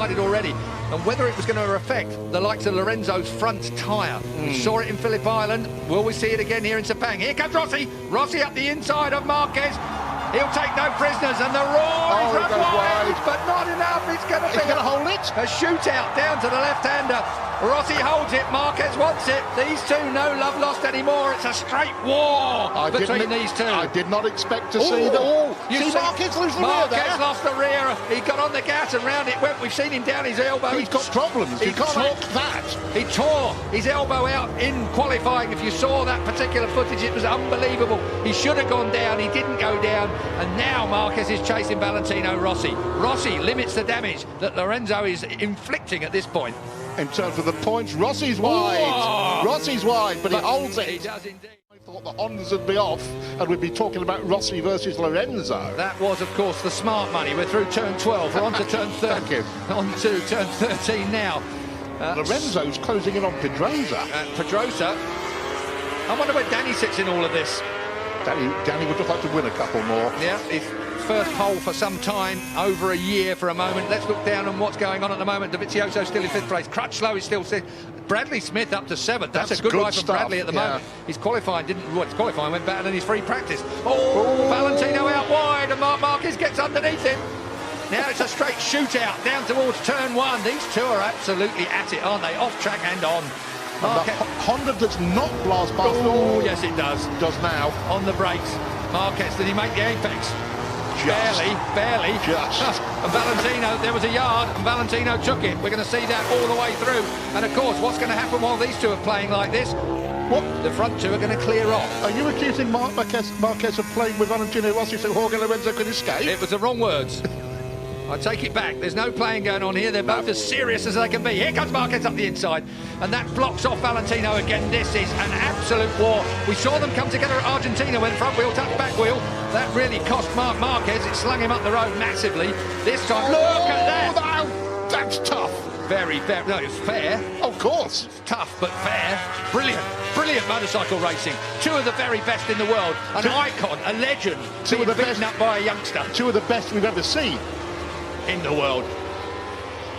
started already. And whether it was going to affect the likes of Lorenzo's front tyre. We saw it in Phillip Island. Will we see it again here in Sepang? Here comes Rossi. Rossi up the inside of Marquez. He'll take no prisoners, and the roar is run wide, but not enough. It's going to be hold it. A shootout down to the left-hander. Rossi holds it, Marquez wants it. These two, no love lost anymore. It's a straight war between these two. I did not expect to see that. You see Marquez lose the rear there? Marquez lost the rear. He got on the gas and round it went. We've seen him down his elbow. He's got problems. You can't talk that. He tore his elbow out in qualifying. If you saw that particular footage, it was unbelievable. He should have gone down. He didn't go down. And now Marquez is chasing Valentino Rossi. Rossi limits the damage that Lorenzo is inflicting at this point. In terms of the points, Rossi's wide. Oh! Rossi's wide, but he holds it. He does indeed. I thought the Hondas would be off, and we'd be talking about Rossi versus Lorenzo. That was, of course, the smart money. We're through turn 12. We're on to turn 13. Thank you. On to turn 13 now. Lorenzo's closing in on Pedrosa. Pedrosa. I wonder where Danny sits in all of this. Danny would just like to win a couple more. Yeah, his first pole for some time, over a year for a moment. Let's look down on what's going on at the moment. Dovizioso still in 5th place. Crutchlow is still 6th. Bradley Smith up to 7th. That's a good ride from Bradley at the moment. His qualifying his qualifying went better than his free practice. Valentino out wide, and Marc Marquez gets underneath him. Now it's a straight shootout down towards turn 1. These two are absolutely at it, aren't they? Off track and on. Honda does not blast past. Oh, yes, it does. Does now. On the brakes. Marquez, did he make the apex? Barely. Just. And Valentino, there was a yard, and Valentino took it. We're going to see that all the way through. And, of course, what's going to happen while these two are playing like this? What? The front two are going to clear off. Are you accusing Marquez of playing with Valentino Rossi so Jorge Lorenzo could escape? It was the wrong words. I take it back. There's no playing going on here. They're both as serious as they can be. Here comes Marquez up the inside, and that blocks off Valentino again. This is an absolute war. We saw them come together at Argentina when front wheel touched back wheel. That really cost Marc Marquez. It slung him up the road massively. This time, look at that. No, that's tough. Very fair. No, it's fair. Of course. It's tough, but fair. Brilliant motorcycle racing. Two of the very best in the world. An icon, a legend, being beaten up by a youngster. Two of the best we've ever seen in the world.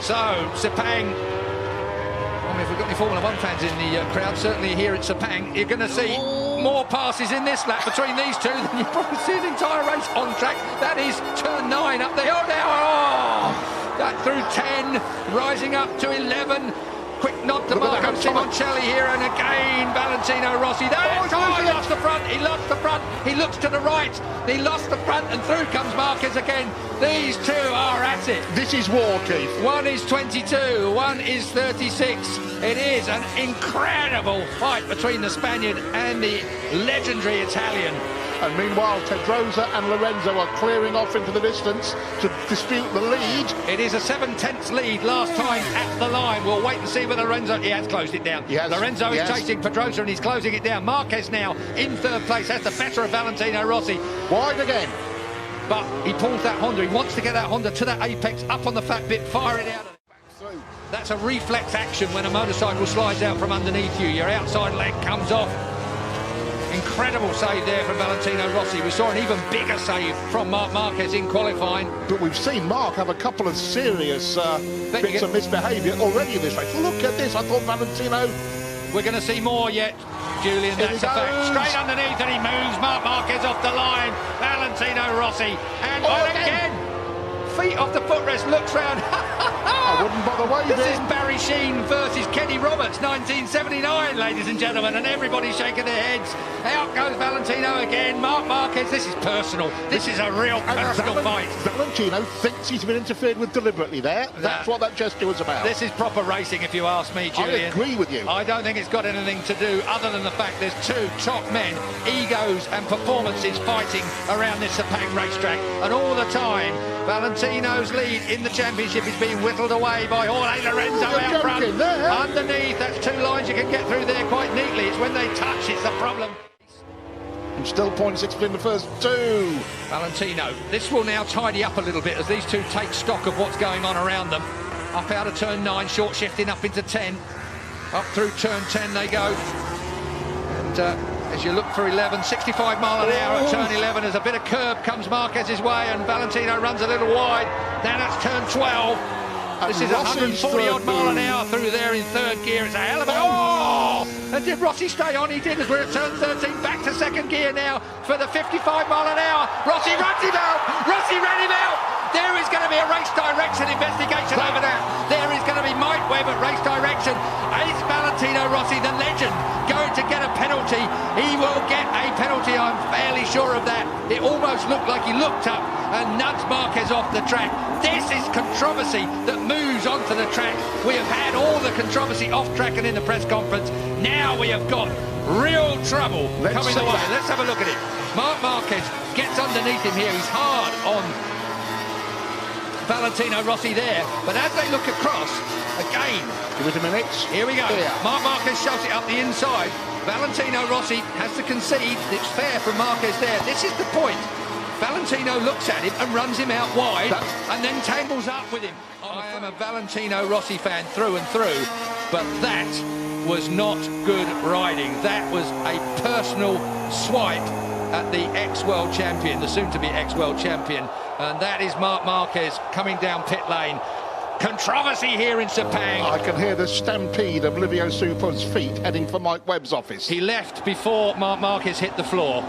So, Sepang, I mean, if we've got any Formula 1 fans in the crowd, certainly here at Sepang, you're going to see more passes in this lap between these two than you probably see the entire race on track. That is turn 9 up the hill now. That through 10, rising up to 11. Quick nod to Marco Simoncelli here, and again Valentino Rossi. He lost the front, he lost the front, he looks to the right, he lost the front, and through comes Marquez again. These two are at it. This is war, Keith. One is 22, one is 36. It is an incredible fight between the Spaniard and the legendary Italian. And meanwhile, Pedrosa and Lorenzo are clearing off into the distance to dispute the lead. It is a 7/10 lead last time at the line. We'll wait and see whether Lorenzo... He has closed it down. Lorenzo is chasing Pedrosa and he's closing it down. Marquez now in 3rd place. Has the better of Valentino Rossi. Wide again. But he pulls that Honda. He wants to get that Honda to that apex, up on the fat bit, fire it out. That's a reflex action when a motorcycle slides out from underneath you. Your outside leg comes off. Incredible save there from Valentino Rossi. We saw an even bigger save from Marc Marquez in qualifying. But we've seen Marc have a couple of serious bits of misbehaviour already in this race. Look at this. I thought Valentino... We're going to see more yet, Julian. That's a fact. Straight underneath, and he moves Marc Marquez off the line. Valentino Rossi. And again. Feet off the footrest, looks round. I wouldn't bother waving. This is Barry Sheen versus Kenny Roberts, 1979, ladies and gentlemen, and everybody's shaking their heads. Out goes Valentino again. Marc Marquez, this is personal. This is a real personal fight. Valentino thinks he's been interfered with deliberately there. That's what that gesture was about. This is proper racing, if you ask me, Julian. I agree with you. I don't think it's got anything to do other than the fact there's two top men, egos and performances fighting around this Sepang racetrack, and all the time Valentino's lead in the championship is being whittled away by Jorge Lorenzo out front. Underneath, that's 2 lines you can get through there quite neatly. It's when they touch, it's the problem. And still 0.6 in the first 2. Valentino, this will now tidy up a little bit as these two take stock of what's going on around them. Up out of turn 9, short shifting up into 10. Up through turn 10 they go. And as you look for 11, 65 mile an hour at turn 11, as a bit of curb comes Marquez's way, and Valentino runs a little wide. Now that's turn 12. This is 140-odd mile an hour through there in third gear. It's a hell of a... Oh! And did Rossi stay on? He did, as we're at turn 13. Back to second gear now for the 55 mile an hour. Rossi runs him out! Rossi ran him out! There is going to be a race direction investigation over that. There is going to be Mike Webb at race direction. Is Valentino Rossi, the legend, going to get a penalty? He will get a penalty, I'm fairly sure of that. It almost looked like he looked up and nudged Marquez off the track. This is controversy that moves onto the track. We have had all the controversy off track and in the press conference. Now we have got real trouble coming the way. Let's have a look at it. Marc Marquez gets underneath him here. He's hard on Valentino Rossi there, but as they look across, again, give it a minute. Here we go. Marc Marquez shoves it up the inside. Valentino Rossi has to concede. It's fair from Marquez there. This is the point. Valentino looks at him and runs him out wide and then tangles up with him. I am a Valentino Rossi fan through and through, but that was not good riding. That was a personal swipe at the ex-world champion, the soon-to-be ex-world champion, and that is Marc Marquez coming down pit lane. Controversy here in Sepang. I can hear the stampede of Livio Supo's feet heading for Mike Webb's office. He left before Marc Marquez hit the floor.